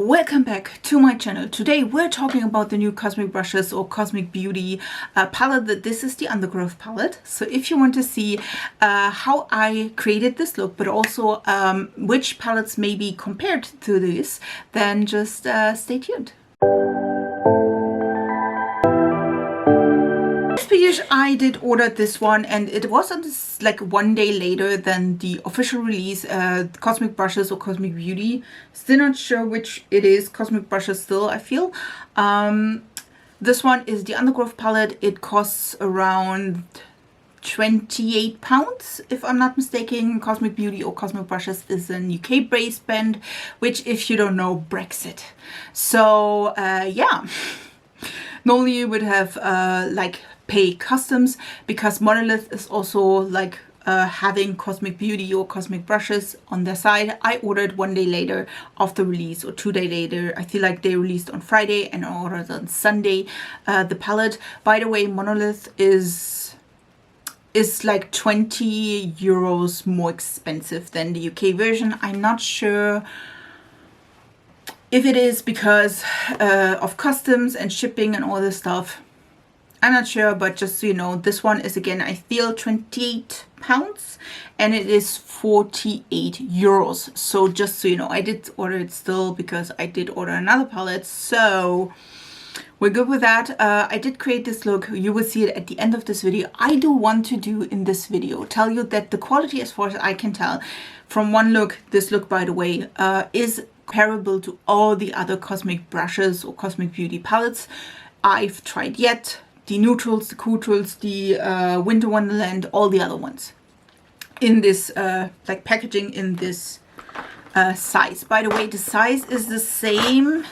Welcome back to my channel. Today we're talking about the new Cosmic Brushes or Cosmic Beauty palette. This is the Undergrowth palette. So if you want to see how I created this look, but also which palettes may be compared to this, then just stay tuned. I did order this one, and it was on this, like 1 day later than the official release. Cosmic Brushes or Cosmic Beauty. Still not sure which it is. Cosmic Brushes still, I feel. This one is the Undergrowth palette. It costs around £28, if I'm not mistaken. Cosmic Beauty or Cosmic Brushes is an UK based brand, which, if you don't know, Brexit. So yeah, normally you would have like pay customs, because Monolith is also like having Cosmic Beauty or Cosmic Brushes on their side. I ordered 1 day later after release, or 2 days later. I feel like they released on Friday and I ordered on Sunday the palette. By the way, Monolith is like €20 more expensive than the UK version. I'm not sure if it is because of customs and shipping and all this stuff. I'm not sure, but just so you know, this one is, again, I feel £28 and it is €48. So just so you know, I did order it still because I did order another palette. So we're good with that. I did create this look. You will see it at the end of this video. I do want to do in this video tell you that the quality, as far as I can tell from one look, this look, by the way, is comparable to all the other Cosmic Brushes or Cosmic Beauty palettes I've tried yet. The neutrals, the neutrals, the Winter Wonderland, all the other ones in this like packaging, in this size. By the way, the size is the same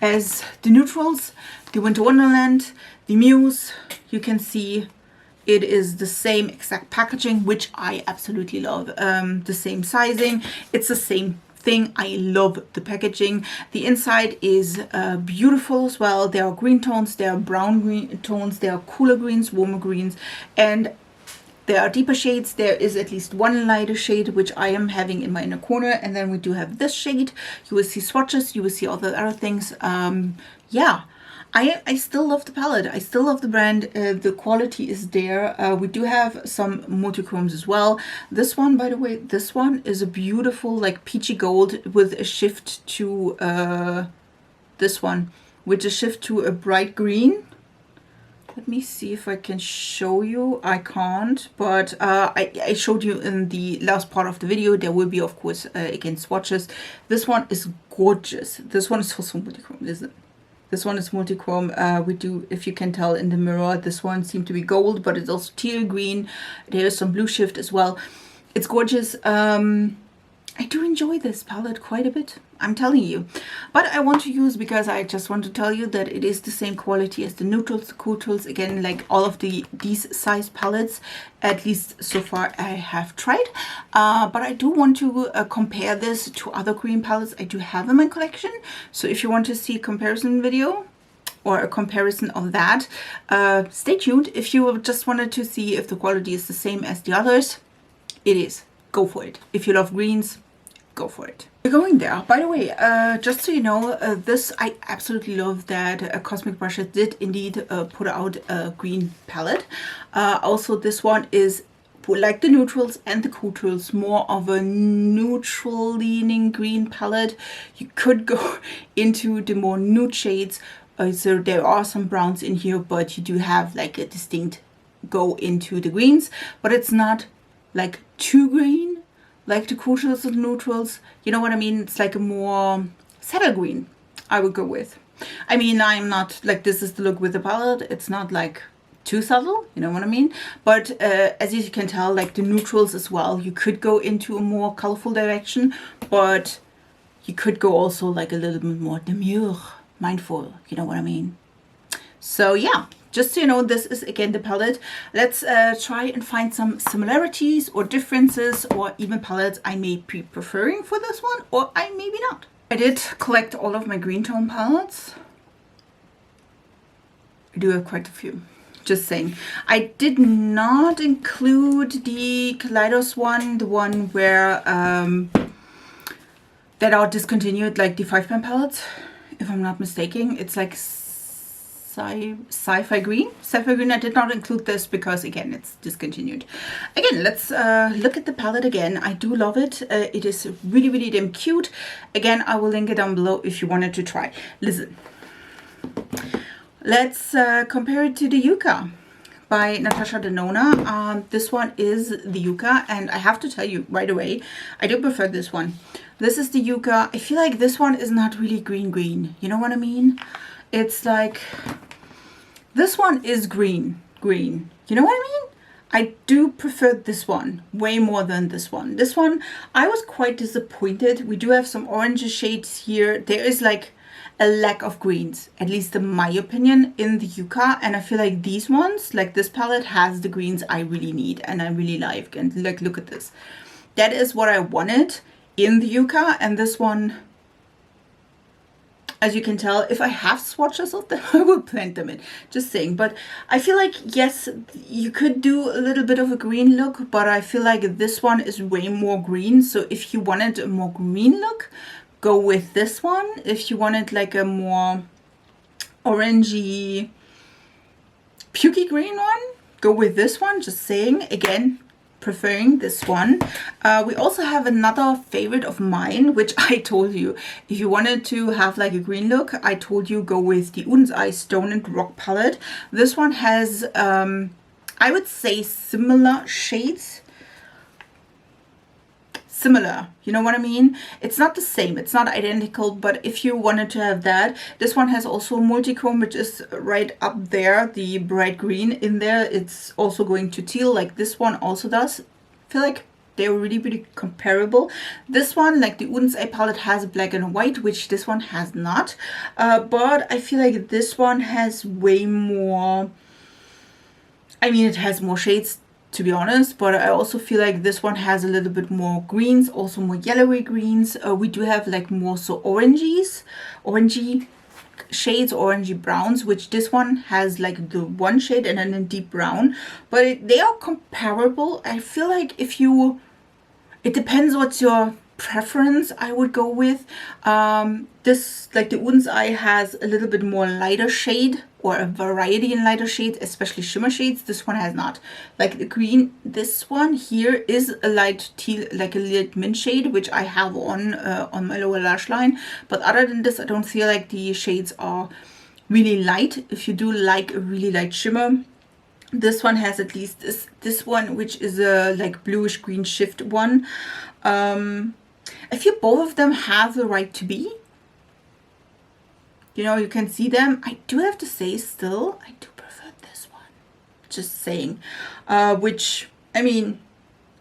as the neutrals, the Winter Wonderland, the Muse. You can see it is the same exact packaging, which I absolutely love. The same sizing, it's the same thing. I love the packaging. The inside is beautiful as well. There are green tones, there are brown green tones, there are cooler greens, warmer greens, and there are deeper shades. There is at least one lighter shade, which I am having in my inner corner, and then we do have this shade. You will see swatches, you will see all the other things. Yeah, I still love the palette. I still love the brand. The quality is there. We do have some multichromes as well. This one, by the way, this one is a beautiful, like peachy gold with a shift to this one, with a shift to a bright green. Let me see if I can show you. I can't, but I showed you in the last part of the video. There will be, of course, again, swatches. This one is gorgeous. This one is also multichrome, isn't it? This one is multichrome. We do, if you can tell in the mirror, this one seemed to be gold, but it's also teal green. There's some blue shift as well. It's gorgeous. I do enjoy this palette quite a bit, I'm telling you. But I want to use, because I just want to tell you that it is the same quality as the neutrals, the neutrals, again, like all of these size palettes, at least so far I have tried. But I do want to compare this to other green palettes I do have in my collection. So if you want to see a comparison video, or a comparison of that, stay tuned. If you just wanted to see if the quality is the same as the others, it is. Go for it. If you love greens, go for it. We're going there. By the way, just so you know, this, I absolutely love that Cosmic Brushes did indeed put out a green palette. Also, this one is, like the neutrals and the neutrals, more of a neutral leaning green palette. You could go into the more nude shades. So there are some browns in here, but you do have like a distinct go into the greens, but it's not like too green like the crucials and neutrals. You know what I mean? It's like a more subtle green, I would go with. I mean, I'm not like, this is the look with the palette. It's not like too subtle, you know what I mean? But as you can tell, like the neutrals as well, you could go into a more colorful direction, but you could go also like a little bit more demure, mindful, you know what I mean? So yeah, just so you know, this is again the palette. Let's try and find some similarities or differences, or even palettes I may be preferring for this one, or I maybe not. I did collect all of my green tone palettes. I do have quite a few, just saying. I did not include the Kaleidos one, the one where that are discontinued, like the 5-pan palettes, if I'm not mistaken. It's like Sci-Fi Green. Sci-Fi Green, I did not include this because, again, it's discontinued. Again, let's look at the palette again. I do love it. It is really, really damn cute. Again, I will link it down below if you wanted to try. Listen. Let's compare it to the Yucca by Natasha Denona. This one is the Yucca, and I have to tell you right away, I do prefer this one. This is the Yucca. I feel like this one is not really green. You know what I mean? It's like, this one is green. You know what I mean? I do prefer this one way more than this one. This one, I was quite disappointed. We do have some orange shades here. There is like a lack of greens, at least in my opinion, in the Yucca. And I feel like these ones, like this palette, has the greens I really need and I really like. And like, look at this. That is what I wanted in the Yucca. And this one, as you can tell, if I have swatches of them, I will plant them in. Just saying. But I feel like, yes, you could do a little bit of a green look, but I feel like this one is way more green. So if you wanted a more green look, go with this one. If you wanted like a more orangey, pukey green one, go with this one. Just saying, again, preferring this one. We also have another favorite of mine, which I told you, if you wanted to have like a green look, I told you go with the Untitled Stone and Rock palette. This one has, I would say, similar shades. Similar, you know what I mean? It's not the same, it's not identical, but if you wanted to have that, this one has also multichrome, which is right up there, the bright green in there. It's also going to teal, like this one also does. I feel like they're really, really comparable. This one, like the Untitled palette, has black and white, which this one has not. But I feel like this one has way more, I mean, it has more shades, to be honest, but I also feel like this one has a little bit more greens, also more yellowy greens. We do have like more so orangey shades, orangey browns, which this one has like the one shade and then a deep brown, but they are comparable. I feel like if you, it depends what's your preference, I would go with. This, like the Untitled, has a little bit more lighter shade, or a variety in lighter shades, especially shimmer shades. This one has not. Like the green, this one here is a light teal, like a light mint shade, which I have on my lower lash line. But other than this, I don't feel like the shades are really light. If you do like a really light shimmer, this one has at least this one, which is a like bluish green shift one. I feel both of them have the right to be. You know, you can see them. I do have to say still, I do prefer this one. Just saying. Which, I mean,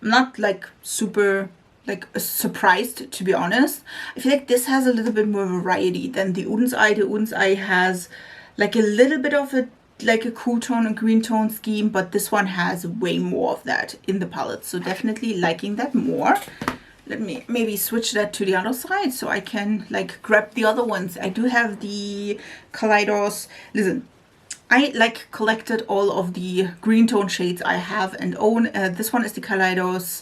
I'm not like super like surprised, to be honest. I feel like this has a little bit more variety than the Untitled. The Untitled has like a little bit of a like a cool tone and green tone scheme, but this one has way more of that in the palette. So definitely liking that more. Let me maybe switch that to the other side so I can like grab the other ones. I do have the Kaleidos. Listen, I like collected all of the green tone shades I have and own. This one is the Kaleidos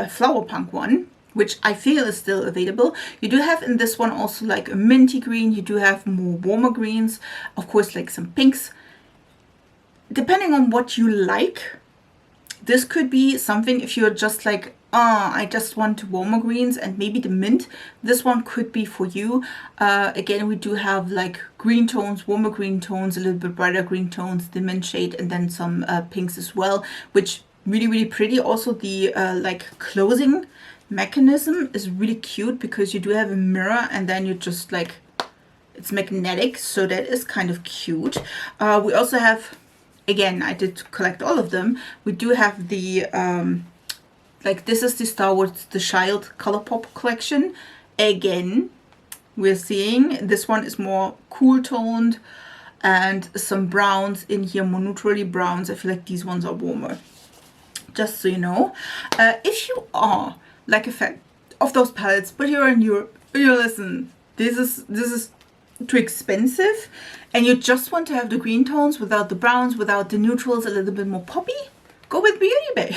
Flower Punk one, which I feel is still available. You do have in this one also like a minty green. You do have more warmer greens. Of course, like some pinks. Depending on what you like, this could be something if you're just like, I just want warmer greens and maybe the mint. This one could be for you. Again, we do have like green tones, warmer green tones, a little bit brighter green tones, the mint shade, and then some pinks as well, which really, really pretty. Also, the like closing mechanism is really cute because you do have a mirror and then you just like, it's magnetic. So that is kind of cute. We also have, again, I did collect all of them. We do have the like this is the Star Wars The Child Colourpop collection. Again, we're seeing this one is more cool toned and some browns in here, more neutrally browns. I feel like these ones are warmer. Just so you know, if you are like a fan of those palettes, but you're in Europe, you listen, this is too expensive, and you just want to have the green tones without the browns, without the neutrals, a little bit more poppy, go with Beauty Bay.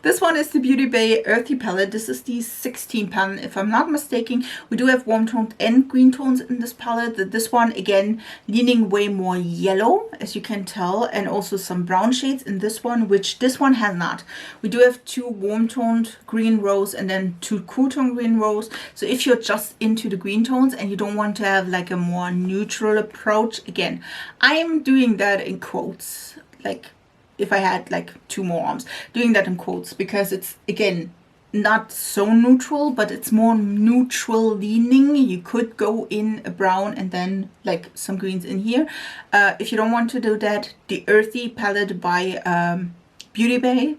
This one is the Beauty Bay Earthy palette. This is the 16 pan, if I'm not mistaken. We do have warm toned and green tones in this palette. This one, again, leaning way more yellow, as you can tell, and also some brown shades in this one, which this one has not. We do have 2 warm toned green rows and then 2 cool tone green rows. So if you're just into the green tones and you don't want to have like a more neutral approach, again, I am doing that in quotes, like if I had like 2 more arms, doing that in quotes, because it's, again, not so neutral, but it's more neutral leaning. You could go in a brown and then like some greens in here. If you don't want to do that, the Earthy palette by Beauty Bay,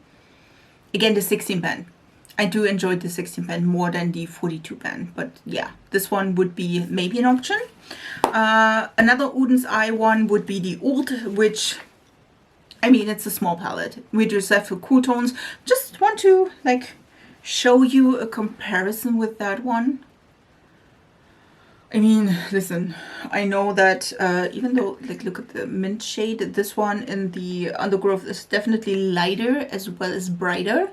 again, the 16 pan. I do enjoy the 16 pan more than the 42 pan, but yeah, this one would be maybe an option. Another Uden's Eye one would be the Oud, which, I mean, it's a small palette. We just have for cool tones. Just want to like show you a comparison with that one. I mean, listen, I know that even though, like, look at the mint shade, this one in the Undergrowth is definitely lighter as well as brighter.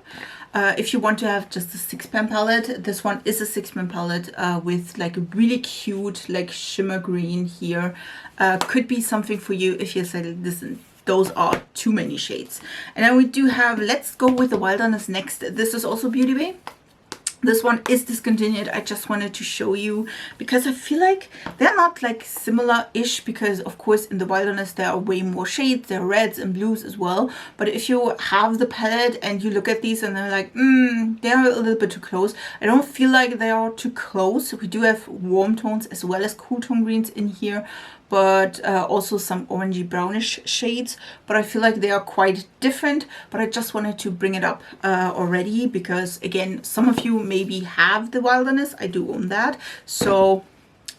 If you want to have just a 6 pan palette, this one is a 6 pan palette with like a really cute like shimmer green here. Could be something for you if you say, listen, those are too many shades. And then we do have, let's go with the Wilderness next. This is also Beauty Bay. This one is discontinued. I just wanted to show you because I feel like they're not like similar-ish, because of course in the Wilderness there are way more shades. There are reds and blues as well. But if you have the palette and you look at these and they're like, they're a little bit too close. I don't feel like they are too close. We do have warm tones as well as cool tone greens in here, but also some orangey brownish shades, but I feel like they are quite different. But I just wanted to bring it up already because, again, some of you maybe have the Wilderness. I do own that, so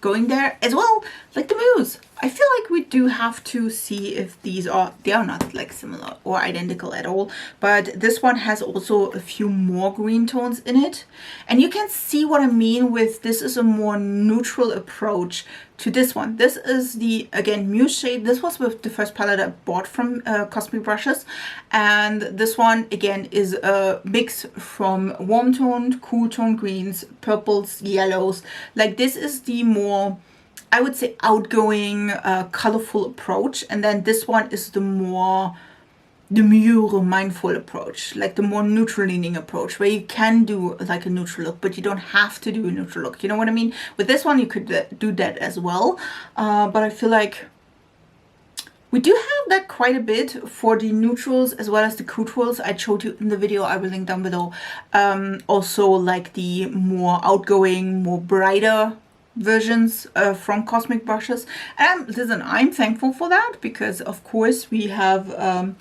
going there as well, like the Muse. I feel like we do have to see if they are not like similar or identical at all, but this one has also a few more green tones in it, and you can see what I mean with this is a more neutral approach to this one. This is the, again, Muse shade. This was with the first palette I bought from Cosmic Brushes, and this one again is a mix from warm toned, cool toned greens, purples, yellows. Like this is the more, I would say, outgoing, colorful approach, and then this one is the more demure, mindful approach, like the more neutral leaning approach, where you can do like a neutral look, but you don't have to do a neutral look. You know what I mean? With this one, you could do that as well, but I feel like we do have that quite a bit for the neutrals as well as the cool tones I showed you in the video. I will link down below. Also, like the more outgoing, more brighter versions from Cosmic Brushes. And listen, I'm thankful for that because of course we have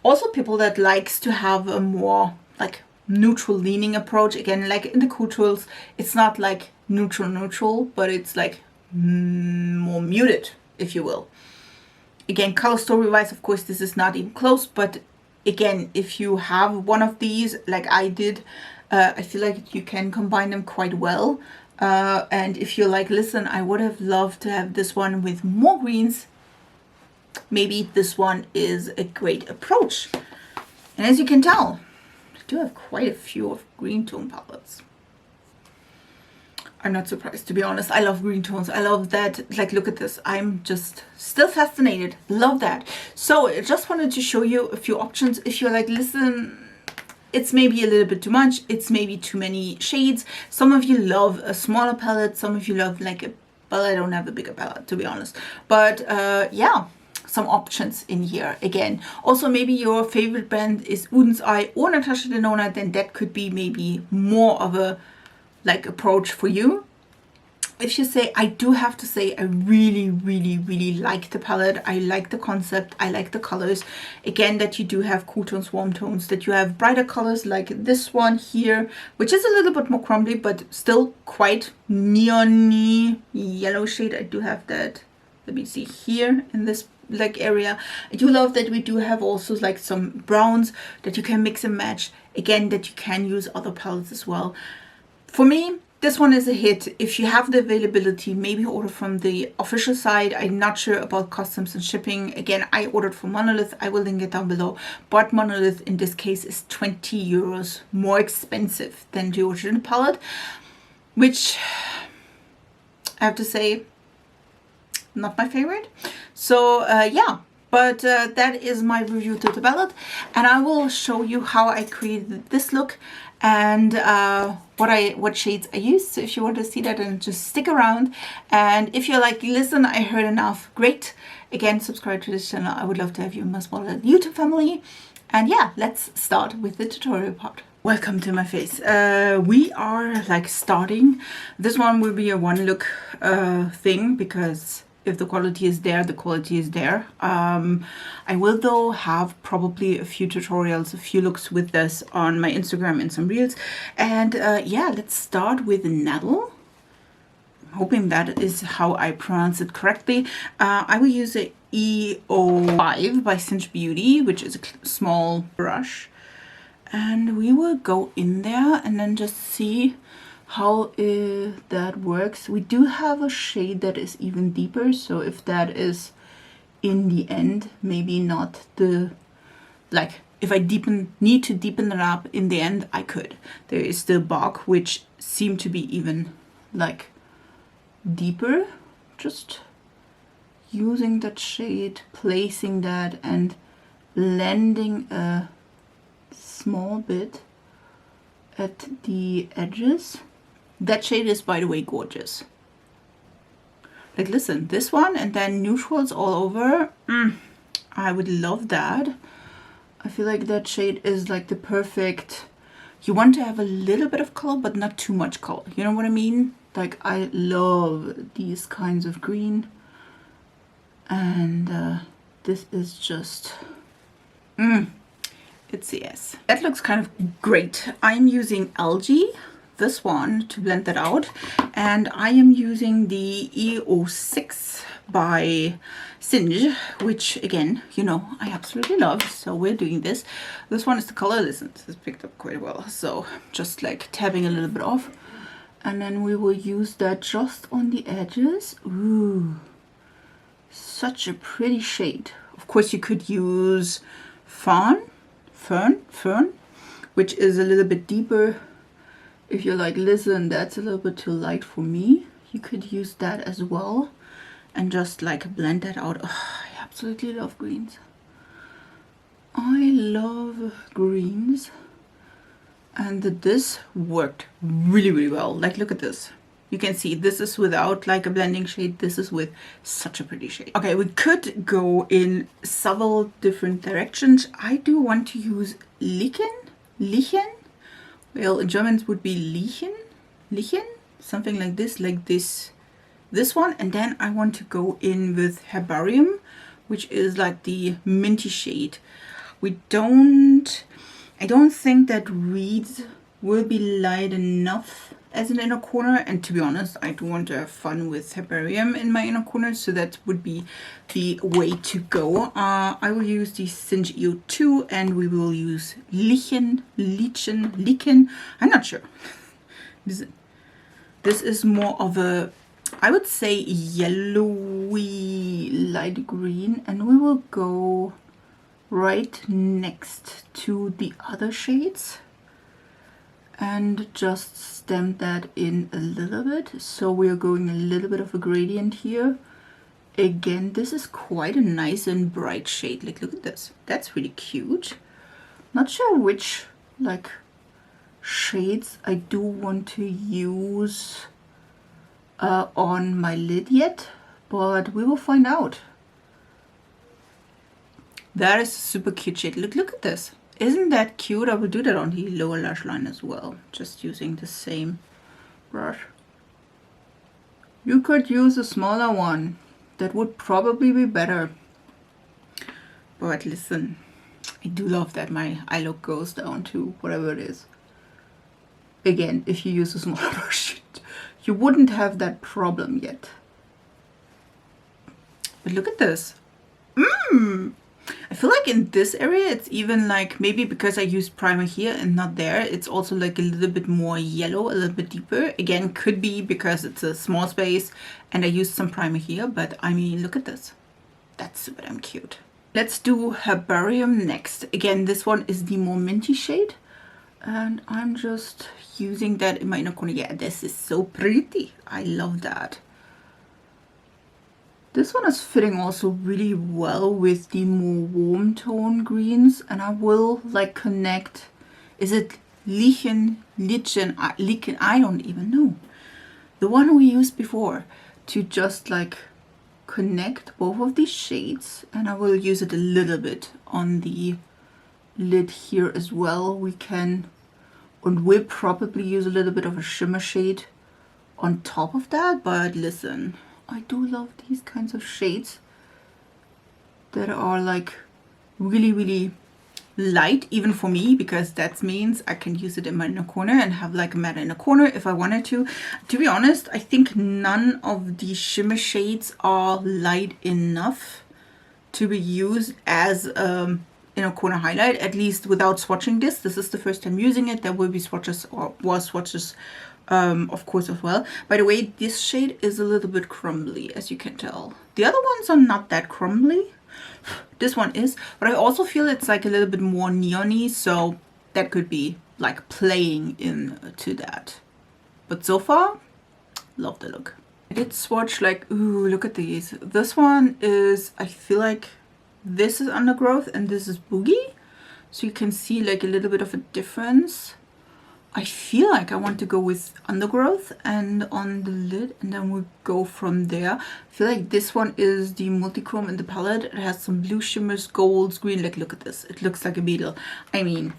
also people that likes to have a more like neutral leaning approach. Again, like in the cool tools, it's not like neutral, but it's like more muted, if you will. Again, color story wise, of course, this is not even close, but again, if you have one of these like I did, I feel like you can combine them quite well. And if you're like, listen, I would have loved to have this one with more greens, maybe this one is a great approach. And as you can tell, I do have quite a few of green tone palettes. I'm not surprised, to be honest. I love green tones. I love that. Like, look at this. I'm just still fascinated. Love that. So I just wanted to show you a few options. If you're like, listen, it's maybe a little bit too much. It's maybe too many shades. Some of you love a smaller palette. Some of you love like a, well, I don't have a bigger palette, to be honest. But yeah, some options in here again. Also, maybe your favorite brand is Uden's Eye or Natasha Denona, then that could be maybe more of a like approach for you. If you say, I do have to say, I really like the palette. I like the concept. I like the colors. Again, that you do have cool tones, warm tones, that you have brighter colors like this one here, which is a little bit more crumbly, but still quite neon-y yellow shade. I do have that. Let me see here in this like area. I do love that we do have also like some browns that you can mix and match. Again, that you can use other palettes as well. For me, this one is a hit. If you have the availability, maybe order from the official site. I'm not sure about customs and shipping. Again, I ordered from Monolith. I will link it down below. But Monolith in this case is 20 euros more expensive than the original palette, which I have to say, not my favorite. So yeah, but that is my review to the palette, and I will show you how I created this look and what shades I used. So if you want to see that, then just stick around. And if you're like, listen, I heard enough, great. Again, subscribe to this channel. I would love to have you in my small little YouTube family. And yeah, let's start with the tutorial part. Welcome to my face. We are like starting. This one will be a one look thing, because if the quality is there, the quality is there. I will though have probably a few tutorials, a few looks with this on my Instagram and some reels. And yeah, let's start with Nettle. I'm hoping that is how I pronounce it correctly. I will use a EO5 by Cinch Beauty, which is a small brush. And we will go in there and then just see how that works. We do have a shade that is even deeper, so if that is in the end, maybe not the, like, if I need to deepen it up in the end, I could. There is the bark, which seemed to be even like deeper. Just using that shade, placing that and blending a small bit at the edges. That shade is, by the way, gorgeous. Like, listen, this one and then neutrals all over. I would love that. I feel like that shade is like the perfect, you want to have a little bit of color but not too much color, you know what I mean? Like, I love these kinds of green, and this is just it's a yes. That looks kind of great. I'm using Algae, this one, to blend that out, and I am using the EO6 by Singe, which again, you know, I absolutely love, so we're doing this. This one is the color, listen, this picked up quite well, so just like tapping a little bit off, and then we will use that just on the edges. Ooh, such a pretty shade. Of course you could use Fern, which is a little bit deeper. If you're like, listen, that's a little bit too light for me, you could use that as well and just like blend that out. Oh, I absolutely love greens. I love greens, and this worked really, really well. Like, look at this. You can see this is without like a blending shade. This is with such a pretty shade. Okay, we could go in several different directions. I do want to use Lichen. Well, in German it would be Lichen, something like this one. And then I want to go in with Herbarium, which is like the minty shade. I don't think that Reeds will be light enough as an inner corner, and to be honest, I do want to have fun with Herbarium in my inner corner, so that would be the way to go. I will use the Singe EO2, and we will use Lichen. I'm not sure. This is more of a, I would say, yellowy light green, and we will go right next to the other shades and just stamp that in a little bit. So we're going a little bit of a gradient here. Again, this is quite a nice and bright shade. Like, look at this. That's really cute. Not sure which like shades I do want to use on my lid yet, but we will find out. That is a super cute shade. Look at this. Isn't that cute? I will do that on the lower lash line as well, just using the same brush. You could use a smaller one. That would probably be better. But listen, I do love that my eye look goes down to whatever it is. Again, if you use a smaller brush, you wouldn't have that problem yet. But look at this. I feel like in this area, it's even like, maybe because I used primer here and not there, it's also like a little bit more yellow, a little bit deeper. Again, could be because it's a small space and I used some primer here, but I mean, look at this. That's super damn cute. Let's do Herbarium next. Again, this one is the more minty shade. And I'm just using that in my inner corner. Yeah, this is so pretty. I love that. This one is fitting also really well with the more warm tone greens, and I will like connect, is it Lichen, I don't even know. The one we used before, to just like connect both of these shades, and I will use it a little bit on the lid here as well. We can, and we'll probably use a little bit of a shimmer shade on top of that, but listen, I do love these kinds of shades that are like really, really light, even for me, because that means I can use it in my inner corner and have like a matte inner corner if I wanted to. To be honest, I think none of the shimmer shades are light enough to be used as inner corner highlight, at least without swatching this. This is the first time using it. There will be swatches, or was swatches of course as well. By the way, this shade is a little bit crumbly, as you can tell. The other ones are not that crumbly. This one is, but I also feel it's like a little bit more neon-y, so that could be like playing into that. But so far, love the look. I did swatch like, ooh, look at these. This one is, I feel like this is Undergrowth and this is Boogie. So you can see like a little bit of a difference. I feel like I want to go with Undergrowth and on the lid, and then we'll go from there. I feel like this one is the multi-chrome in the palette. It has some blue shimmers, golds, green. Like, look at this. It looks like a beetle. I mean,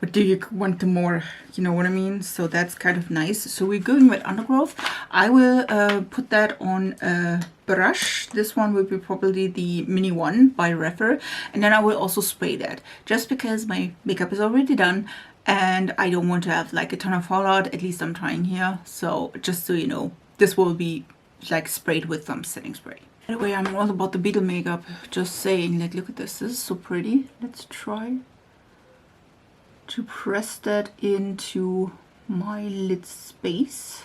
but do you want the more, you know what I mean? So that's kind of nice. So we're going with Undergrowth. I will put that on a brush. This one will be probably the mini one by Refer. And then I will also spray that, just because my makeup is already done. And I don't want to have like a ton of fallout. At least I'm trying here. So just so you know, this will be like sprayed with some setting spray. By the way, I'm all about the beetle makeup. Just saying, like, look at this. This is so pretty. Let's try to press that into my lid space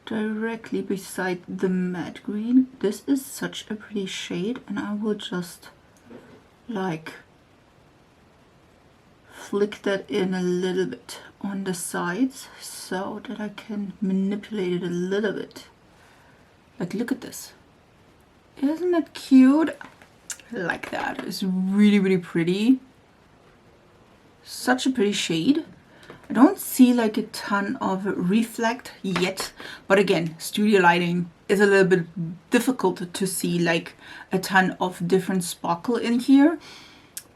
directly beside the matte green. This is such a pretty shade, and I will just like flick that in a little bit on the sides so that I can manipulate it a little bit. Like, look at this. Isn't that cute? I like that. It's really, really pretty. Such a pretty shade. I don't see like a ton of reflect yet, but again, studio lighting is a little bit difficult to see like a ton of different sparkle in here.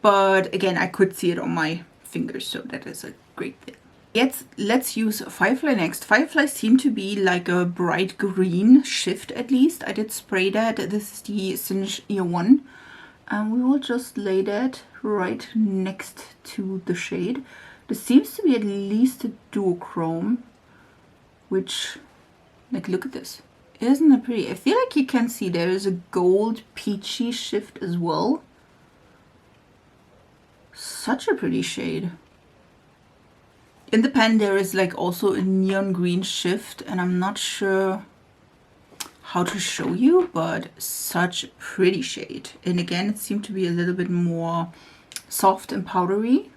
But again, I could see it on my fingers, so that is a great thing. Let's use Firefly next. Firefly seem to be like a bright green shift, at least. I did spray that. This is the Singe Ear 1. And we will just lay that right next to the shade. This seems to be at least a duochrome, which, like, look at this. Isn't it pretty? I feel like you can see there is a gold peachy shift as well. Such a pretty shade. In the pen there is like also a neon green shift, and I'm not sure how to show you, but such a pretty shade. And again, it seemed to be a little bit more soft and powdery.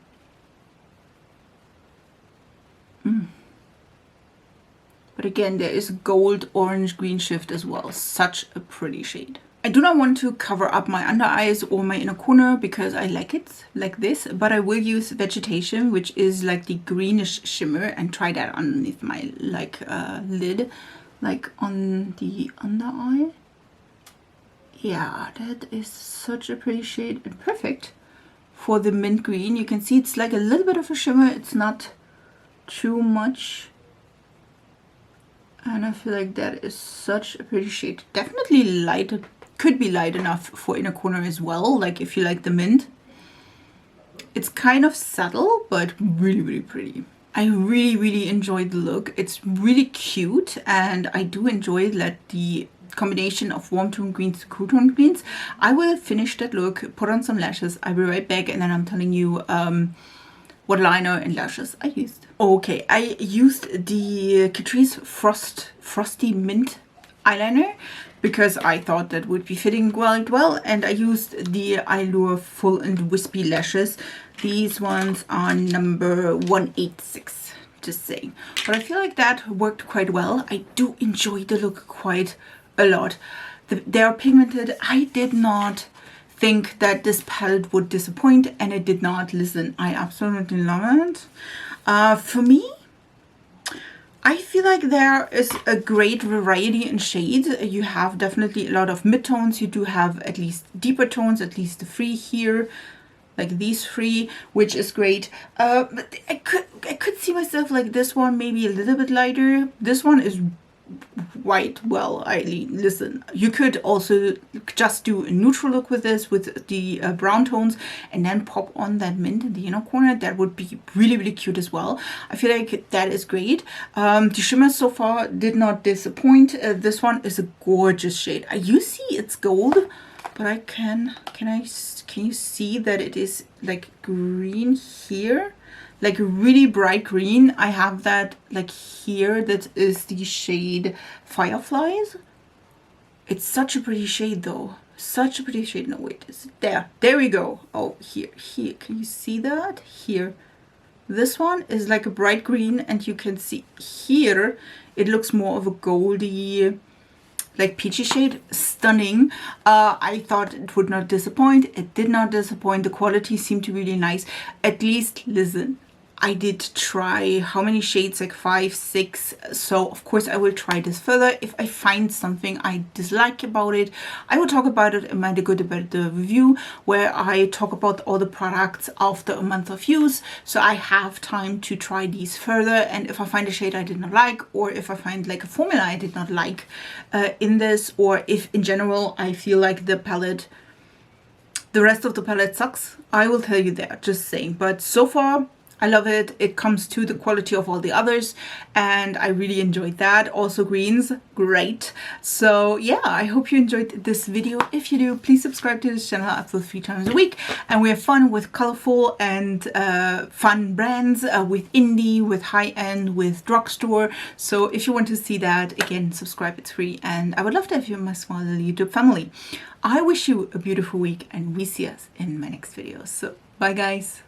But again, there is gold, orange, green shift as well. Such a pretty shade. I do not want to cover up my under eyes or my inner corner because I like it like this, but I will use Vegetation, which is like the greenish shimmer, and try that underneath my like lid, like on the under eye. Yeah, that is such a pretty shade and perfect for the mint green. You can see it's like a little bit of a shimmer. It's not too much. And I feel like that is such a pretty shade. Definitely light, could be light enough for inner corner as well, like if you like the mint. It's kind of subtle, but really, really pretty. I really, really enjoyed the look. It's really cute, and I do enjoy that the combination of warm tone greens to cool tone greens. I will finish that look, put on some lashes. I'll be right back, and then I'm telling you what liner and lashes I used. Okay, I used the Catrice Frosty Mint eyeliner because I thought that would be fitting quite well, and I used the Allure Full and Wispy lashes. These ones are number 186, just saying. But I feel like that worked quite well. I do enjoy the look quite a lot. They are pigmented. I did not think that this palette would disappoint, and it did not. Listen, I absolutely love it. For me, I feel like there is a great variety in shades. You have definitely a lot of mid-tones. You do have at least deeper tones, at least the 3 here, like these 3, which is great. But I could see myself like this one, maybe a little bit lighter. This one is white. Well, listen, you could also just do a neutral look with this, with the brown tones, and then pop on that mint in the inner corner. That would be really, really cute as well. I feel like that is great. The shimmers so far did not disappoint. This one is a gorgeous shade. You see it's gold, but can you see that it is like green here? Like really bright green. I have that like here. That is the shade Fireflies. It's such a pretty shade though. Such a pretty shade. No, wait, is it there? There we go. Oh, here. Can you see that? Here. This one is like a bright green, and you can see here it looks more of a goldy, like peachy shade. Stunning. I thought it would not disappoint. It did not disappoint. The quality seemed to be really nice. At least, listen, I did try how many shades, like 5, 6. So of course I will try this further. If I find something I dislike about it, I will talk about it in my The Good, The Bad, The Review, where I talk about all the products after a month of use. So I have time to try these further. And if I find a shade I did not like, or if I find like a formula I did not like in this, or if in general I feel like the rest of the palette sucks, I will tell you there, just saying. But so far, I love it. It comes to the quality of all the others, and I really enjoyed that. Also greens, great. So yeah, I hope you enjoyed this video. If you do, please subscribe to this channel. I upload 3 times a week, and we have fun with colorful and fun brands, with indie, with high-end, with drugstore. So if you want to see that, again, subscribe, it's free, and I would love to have you in my small little YouTube family. I wish you a beautiful week, and we see us in my next video. So bye guys.